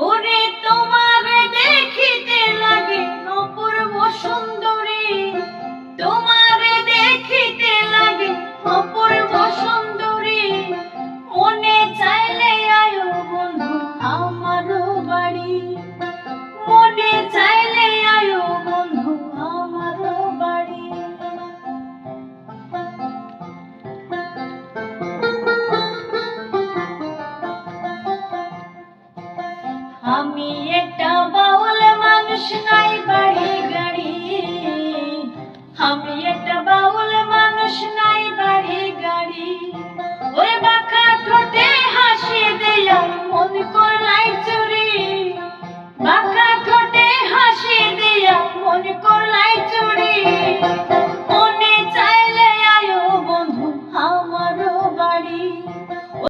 ওরে তোমারে দেখিতে লাগে অপূর্ব সুন্দরী, তোমারে দেখিতে লাগে অপূর্ব সুন্দরী। মনে চাইলে আয়ো বন্ধু আমারও বাড়ি, মনে চাইলে আয়ো বন্ধু আমারও বাড়ি। আমি একটা বাউল মানুষ, নাই